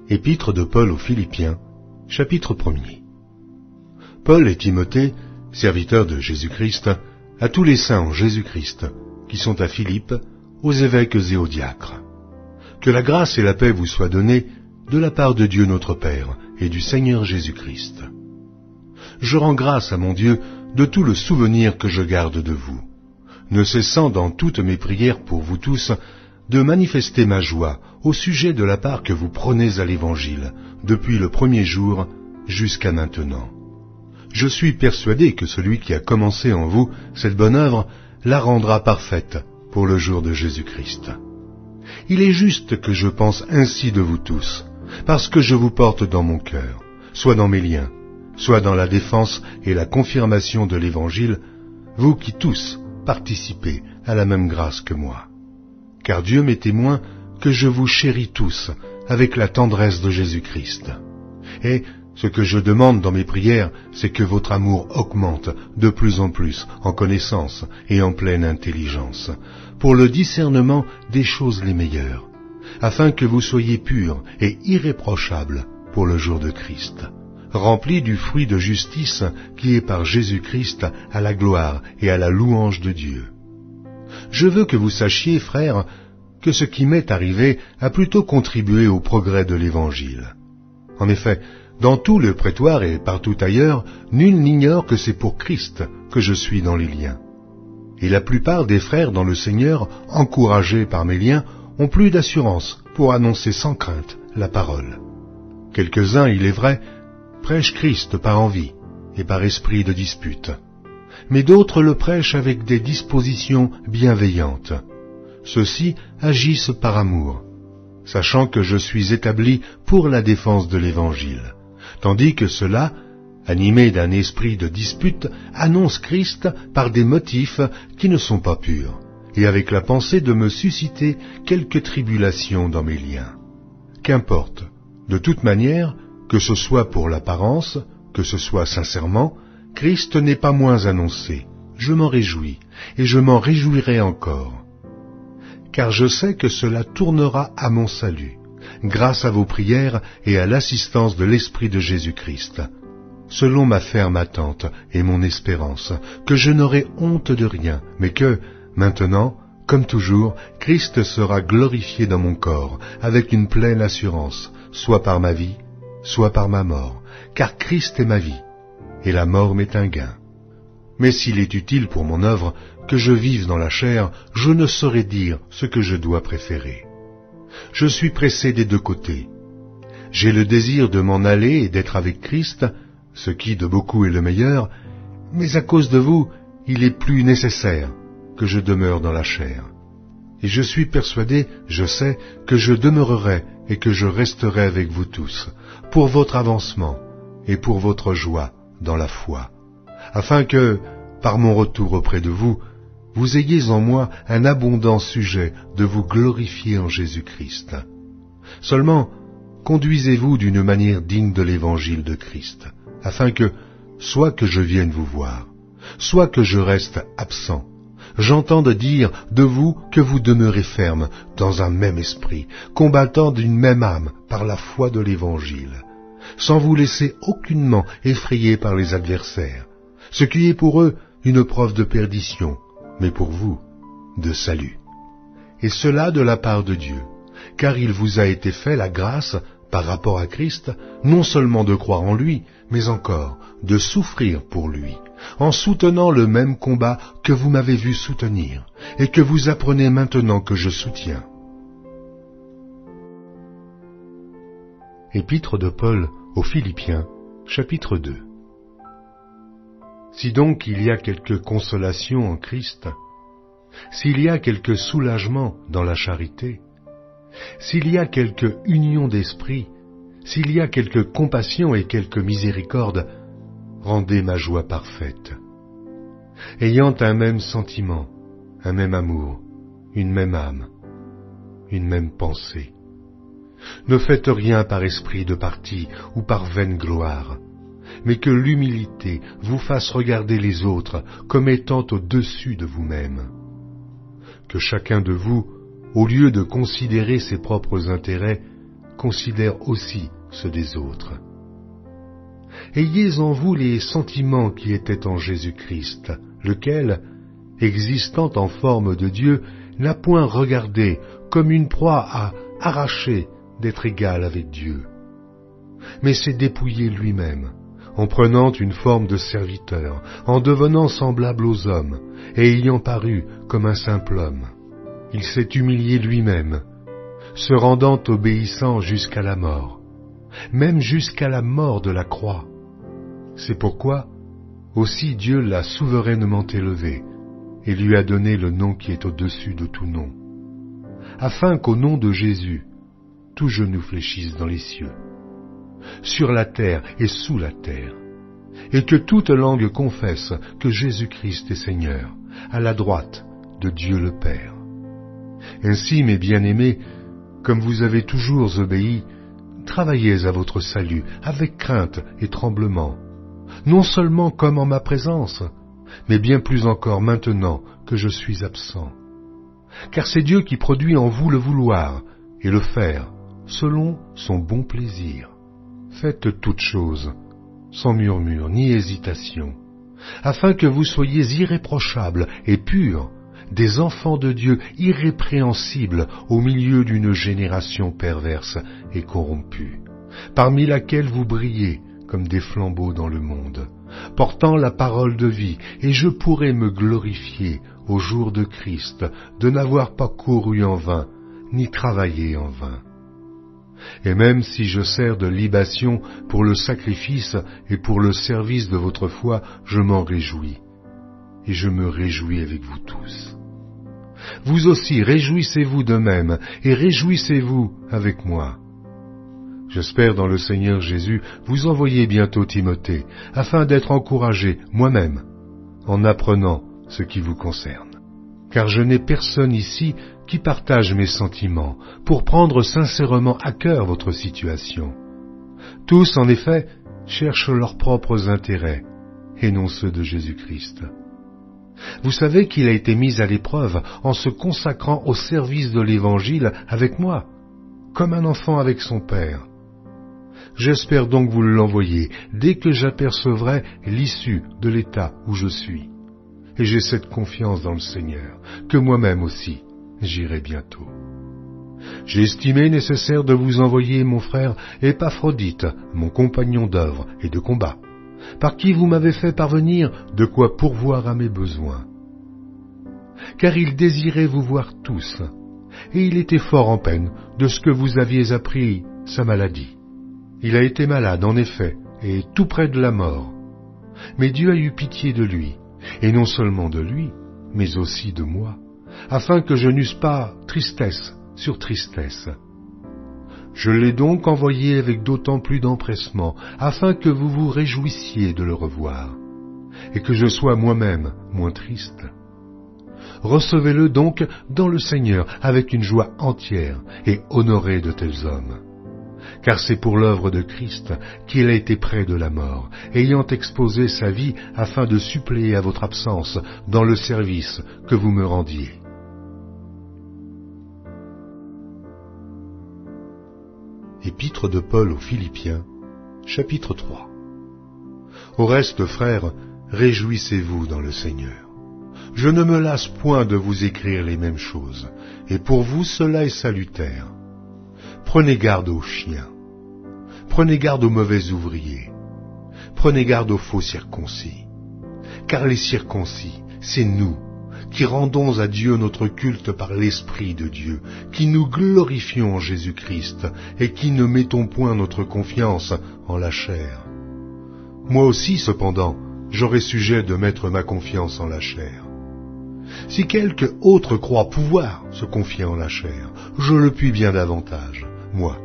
Épître de Paul aux Philippiens, chapitre 1er. Paul et Timothée, serviteurs de Jésus-Christ, à tous les saints en Jésus-Christ, qui sont à Philippe, aux évêques et aux diacres. Que la grâce et la paix vous soient données de la part de Dieu notre Père et du Seigneur Jésus-Christ. Je rends grâce à mon Dieu de tout le souvenir que je garde de vous, ne cessant dans toutes mes prières pour vous tous de manifester ma joie au sujet de la part que vous prenez à l'Évangile, depuis le premier jour jusqu'à maintenant. Je suis persuadé que celui qui a commencé en vous cette bonne œuvre la rendra parfaite pour le jour de Jésus-Christ. Il est juste que je pense ainsi de vous tous, parce que je vous porte dans mon cœur, soit dans mes liens, soit dans la défense et la confirmation de l'Évangile, vous qui tous participez à la même grâce que moi. Car Dieu m'est témoin que je vous chéris tous avec la tendresse de Jésus-Christ. Et ce que je demande dans mes prières, c'est que votre amour augmente de plus en plus en connaissance et en pleine intelligence, pour le discernement des choses les meilleures, afin que vous soyez purs et irréprochables pour le jour de Christ, remplis du fruit de justice qui est par Jésus-Christ à la gloire et à la louange de Dieu. Je veux que vous sachiez, frères, que ce qui m'est arrivé a plutôt contribué au progrès de l'Évangile. En effet, dans tout le prétoire et partout ailleurs, nul n'ignore que c'est pour Christ que je suis dans les liens. Et la plupart des frères dans le Seigneur, encouragés par mes liens, ont plus d'assurance pour annoncer sans crainte la parole. Quelques-uns, il est vrai, prêchent Christ par envie et par esprit de dispute. Mais d'autres le prêchent avec des dispositions bienveillantes. Ceux-ci agissent par amour, sachant que je suis établi pour la défense de l'Évangile, tandis que ceux-là, animés d'un esprit de dispute, annoncent Christ par des motifs qui ne sont pas purs, et avec la pensée de me susciter quelques tribulations dans mes liens. Qu'importe, de toute manière, que ce soit pour l'apparence, que ce soit sincèrement, Christ n'est pas moins annoncé. Je m'en réjouis, et je m'en réjouirai encore. Car je sais que cela tournera à mon salut, grâce à vos prières et à l'assistance de l'Esprit de Jésus-Christ, selon ma ferme attente et mon espérance, que je n'aurai honte de rien, mais que, maintenant, comme toujours, Christ sera glorifié dans mon corps, avec une pleine assurance, soit par ma vie, soit par ma mort, car Christ est ma vie, et la mort m'est un gain. Mais s'il est utile pour mon œuvre que je vive dans la chair, je ne saurais dire ce que je dois préférer. Je suis pressé des deux côtés. J'ai le désir de m'en aller et d'être avec Christ, ce qui de beaucoup est le meilleur, mais à cause de vous, il est plus nécessaire que je demeure dans la chair. Et je suis persuadé, je sais, que je demeurerai et que je resterai avec vous tous, pour votre avancement et pour votre joie dans la foi, afin que, par mon retour auprès de vous, vous ayez en moi un abondant sujet de vous glorifier en Jésus-Christ. Seulement, conduisez-vous d'une manière digne de l'Évangile de Christ, afin que, soit que je vienne vous voir, soit que je reste absent, j'entende dire de vous que vous demeurez ferme dans un même esprit, combattant d'une même âme par la foi de l'Évangile, sans vous laisser aucunement effrayer par les adversaires, ce qui est pour eux une preuve de perdition, mais pour vous, de salut. Et cela de la part de Dieu, car il vous a été fait la grâce, par rapport à Christ, non seulement de croire en lui, mais encore de souffrir pour lui, en soutenant le même combat que vous m'avez vu soutenir, et que vous apprenez maintenant que je soutiens. Épître de Paul aux Philippiens, chapitre 2. Si donc il y a quelque consolation en Christ, s'il y a quelque soulagement dans la charité, s'il y a quelque union d'esprit, s'il y a quelque compassion et quelque miséricorde, rendez ma joie parfaite. Ayant un même sentiment, un même amour, une même âme, une même pensée. Ne faites rien par esprit de parti ou par vaine gloire, mais que l'humilité vous fasse regarder les autres comme étant au-dessus de vous-même. Que chacun de vous, au lieu de considérer ses propres intérêts, considère aussi ceux des autres. Ayez en vous les sentiments qui étaient en Jésus-Christ, lequel, existant en forme de Dieu, n'a point regardé comme une proie à arracher d'être égal avec Dieu, mais s'est dépouillé lui-même, en prenant une forme de serviteur, en devenant semblable aux hommes, et ayant paru comme un simple homme. Il s'est humilié lui-même, se rendant obéissant jusqu'à la mort, même jusqu'à la mort de la croix. C'est pourquoi aussi Dieu l'a souverainement élevé, et lui a donné le nom qui est au-dessus de tout nom, afin qu'au nom de Jésus, tout genou fléchisse dans les cieux, sur la terre et sous la terre, et que toute langue confesse que Jésus-Christ est Seigneur, à la droite de Dieu le Père. Ainsi, mes bien-aimés, comme vous avez toujours obéi, travaillez à votre salut avec crainte et tremblement, non seulement comme en ma présence, mais bien plus encore maintenant que je suis absent. Car c'est Dieu qui produit en vous le vouloir et le faire, selon son bon plaisir. Faites toutes choses, sans murmure ni hésitation, afin que vous soyez irréprochables et purs, des enfants de Dieu irrépréhensibles au milieu d'une génération perverse et corrompue, parmi laquelle vous brillez comme des flambeaux dans le monde, portant la parole de vie, et je pourrai me glorifier au jour de Christ de n'avoir pas couru en vain, ni travaillé en vain. Et même si je sers de libation pour le sacrifice et pour le service de votre foi, je m'en réjouis, et je me réjouis avec vous tous. Vous aussi, réjouissez-vous de même, et réjouissez-vous avec moi. J'espère dans le Seigneur Jésus vous envoyer bientôt Timothée, afin d'être encouragé moi-même, en apprenant ce qui vous concerne. Car je n'ai personne ici qui partage mes sentiments, pour prendre sincèrement à cœur votre situation. Tous, en effet, cherchent leurs propres intérêts, et non ceux de Jésus-Christ. Vous savez qu'il a été mis à l'épreuve en se consacrant au service de l'Évangile avec moi, comme un enfant avec son père. J'espère donc vous l'envoyer dès que j'apercevrai l'issue de l'état où je suis. Et j'ai cette confiance dans le Seigneur, que moi-même aussi j'irai bientôt. J'ai estimé nécessaire de vous envoyer mon frère Épaphrodite, mon compagnon d'œuvre et de combat, par qui vous m'avez fait parvenir de quoi pourvoir à mes besoins. Car il désirait vous voir tous, et il était fort en peine de ce que vous aviez appris sa maladie. Il a été malade, en effet, et tout près de la mort. Mais Dieu a eu pitié de lui, et non seulement de lui, mais aussi de moi, afin que je n'eusse pas tristesse sur tristesse. Je l'ai donc envoyé avec d'autant plus d'empressement, afin que vous vous réjouissiez de le revoir, et que je sois moi-même moins triste. Recevez-le donc dans le Seigneur avec une joie entière, et honorez de tels hommes. Car c'est pour l'œuvre de Christ qu'il a été près de la mort, ayant exposé sa vie afin de suppléer à votre absence dans le service que vous me rendiez. Épître de Paul aux Philippiens, chapitre 3. Au reste, frères, réjouissez-vous dans le Seigneur. Je ne me lasse point de vous écrire les mêmes choses, et pour vous cela est salutaire. Prenez garde aux chiens, prenez garde aux mauvais ouvriers, prenez garde aux faux circoncis, car les circoncis, c'est nous, qui rendons à Dieu notre culte par l'Esprit de Dieu, qui nous glorifions en Jésus-Christ, et qui ne mettons point notre confiance en la chair. Moi aussi, cependant, j'aurai sujet de mettre ma confiance en la chair. Si quelque autre croit pouvoir se confier en la chair, je le puis bien davantage, moi,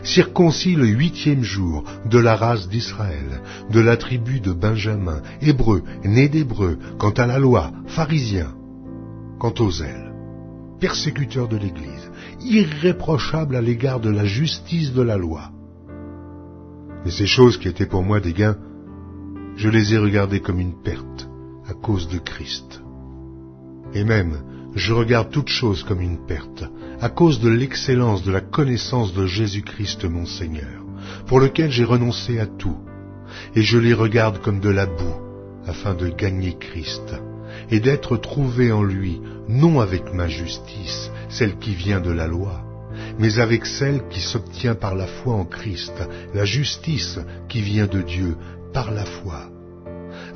circoncis le 8e jour, de la race d'Israël, de la tribu de Benjamin, hébreu, né d'hébreu, quant à la loi, pharisien, quant au zèle, persécuteur de l'Église, irréprochable à l'égard de la justice de la loi. Et ces choses qui étaient pour moi des gains, je les ai regardées comme une perte à cause de Christ. Et même, je regarde toutes choses comme une perte, à cause de l'excellence de la connaissance de Jésus-Christ mon Seigneur, pour lequel j'ai renoncé à tout, et je les regarde comme de la boue, afin de gagner Christ, et d'être trouvé en lui, non avec ma justice, celle qui vient de la loi, mais avec celle qui s'obtient par la foi en Christ, la justice qui vient de Dieu par la foi,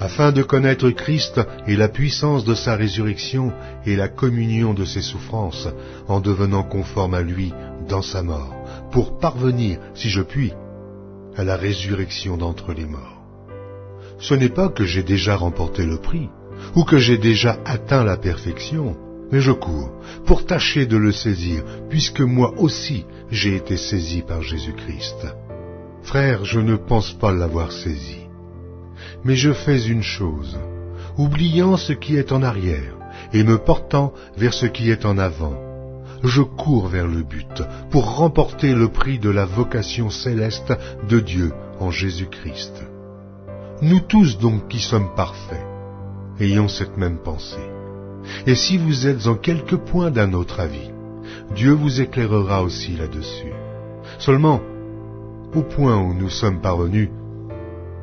afin de connaître Christ et la puissance de sa résurrection et la communion de ses souffrances, en devenant conforme à lui dans sa mort, pour parvenir, si je puis, à la résurrection d'entre les morts. Ce n'est pas que j'ai déjà remporté le prix, ou que j'ai déjà atteint la perfection, mais je cours pour tâcher de le saisir, puisque moi aussi j'ai été saisi par Jésus-Christ. Frère, je ne pense pas l'avoir saisi. Mais je fais une chose, oubliant ce qui est en arrière, et me portant vers ce qui est en avant. Je cours vers le but, pour remporter le prix de la vocation céleste de Dieu en Jésus-Christ. Nous tous donc qui sommes parfaits, ayons cette même pensée. Et si vous êtes en quelque point d'un autre avis, Dieu vous éclairera aussi là-dessus. Seulement, au point où nous sommes parvenus,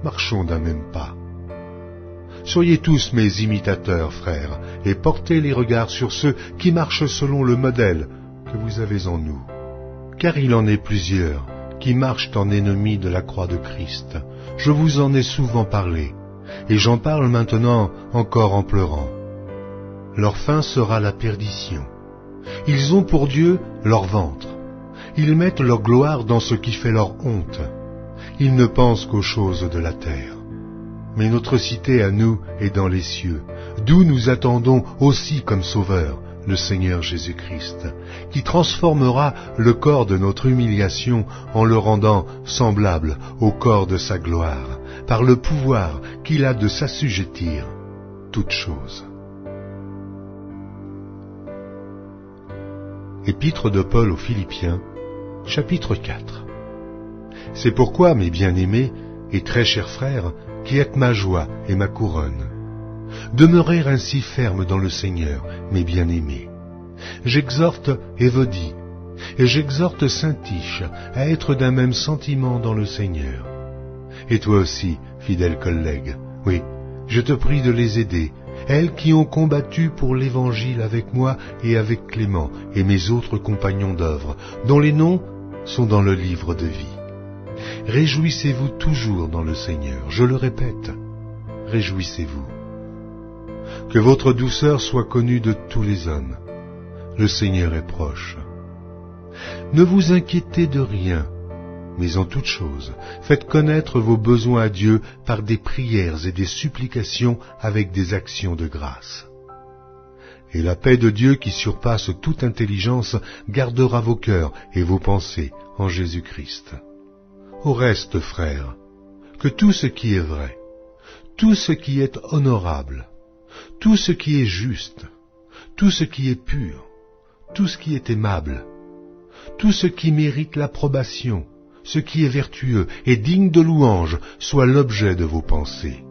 marchons d'un même pas. Soyez tous mes imitateurs, frères, et portez les regards sur ceux qui marchent selon le modèle que vous avez en nous. Car il en est plusieurs qui marchent en ennemis de la croix de Christ. Je vous en ai souvent parlé, et j'en parle maintenant encore en pleurant. Leur fin sera la perdition. Ils ont pour Dieu leur ventre. Ils mettent leur gloire dans ce qui fait leur honte. Ils ne pensent qu'aux choses de la terre. Mais notre cité à nous est dans les cieux, d'où nous attendons aussi comme Sauveur le Seigneur Jésus-Christ, qui transformera le corps de notre humiliation en le rendant semblable au corps de sa gloire, par le pouvoir qu'il a de s'assujettir toutes choses. Épître de Paul aux Philippiens, chapitre 4. C'est pourquoi, mes bien-aimés et très chers frères, qui êtes ma joie et ma couronne, demeurez ainsi fermes dans le Seigneur, mes bien-aimés. J'exhorte Évodie, et j'exhorte Syntyche à être d'un même sentiment dans le Seigneur. Et toi aussi, fidèle collègue, oui, je te prie de les aider, elles qui ont combattu pour l'Évangile avec moi et avec Clément et mes autres compagnons d'œuvre, dont les noms sont dans le livre de vie. Réjouissez-vous toujours dans le Seigneur, je le répète, réjouissez-vous. Que votre douceur soit connue de tous les hommes. Le Seigneur est proche. Ne vous inquiétez de rien, mais en toute chose, faites connaître vos besoins à Dieu par des prières et des supplications avec des actions de grâce. Et la paix de Dieu qui surpasse toute intelligence gardera vos cœurs et vos pensées en Jésus-Christ. Au reste, frères, que tout ce qui est vrai, tout ce qui est honorable, tout ce qui est juste, tout ce qui est pur, tout ce qui est aimable, tout ce qui mérite l'approbation, ce qui est vertueux et digne de louange, soit l'objet de vos pensées.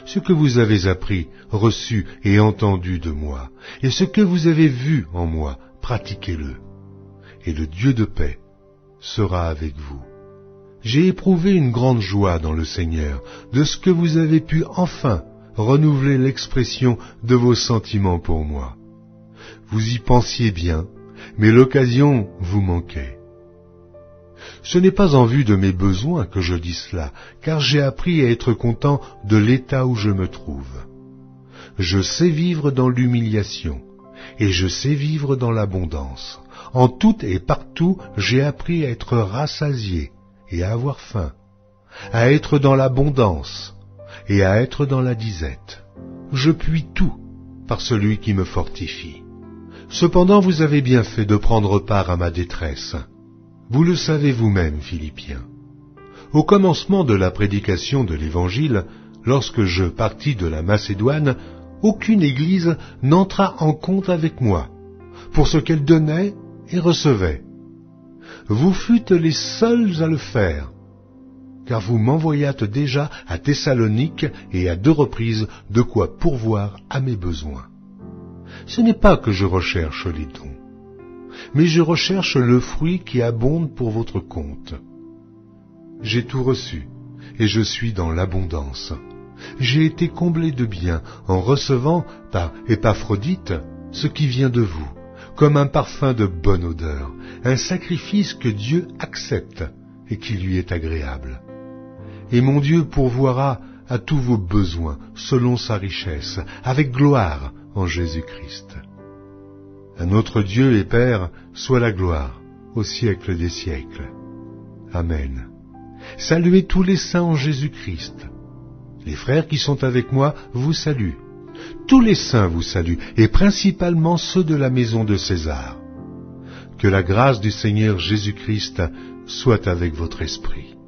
Ce que vous avez appris, reçu et entendu de moi, et ce que vous avez vu en moi, pratiquez-le, et le Dieu de paix sera avec vous. J'ai éprouvé une grande joie dans le Seigneur, de ce que vous avez pu enfin renouveler l'expression de vos sentiments pour moi. Vous y pensiez bien, mais l'occasion vous manquait. Ce n'est pas en vue de mes besoins que je dis cela, car j'ai appris à être content de l'état où je me trouve. Je sais vivre dans l'humiliation, et je sais vivre dans l'abondance. En tout et partout, j'ai appris à être rassasié et à avoir faim, à être dans l'abondance et à être dans la disette. Je puis tout par celui qui me fortifie. Cependant, vous avez bien fait de prendre part à ma détresse. Vous le savez vous-même, Philippiens. Au commencement de la prédication de l'Évangile, lorsque je partis de la Macédoine, aucune église n'entra en compte avec moi, pour ce qu'elle donnait et recevait. Vous fûtes les seuls à le faire, car vous m'envoyâtes déjà à Thessalonique et à 2 reprises de quoi pourvoir à mes besoins. Ce n'est pas que je recherche les dons, mais je recherche le fruit qui abonde pour votre compte. J'ai tout reçu, et je suis dans l'abondance. J'ai été comblé de bien en recevant par Épaphrodite ce qui vient de vous, comme un parfum de bonne odeur, un sacrifice que Dieu accepte et qui lui est agréable. Et mon Dieu pourvoira à tous vos besoins selon sa richesse, avec gloire en Jésus-Christ. À notre Dieu et Père soit la gloire au siècle des siècles. Amen. Saluez tous les saints en Jésus-Christ. Les frères qui sont avec moi vous saluent. Tous les saints vous saluent, et principalement ceux de la maison de César. Que la grâce du Seigneur Jésus-Christ soit avec votre esprit.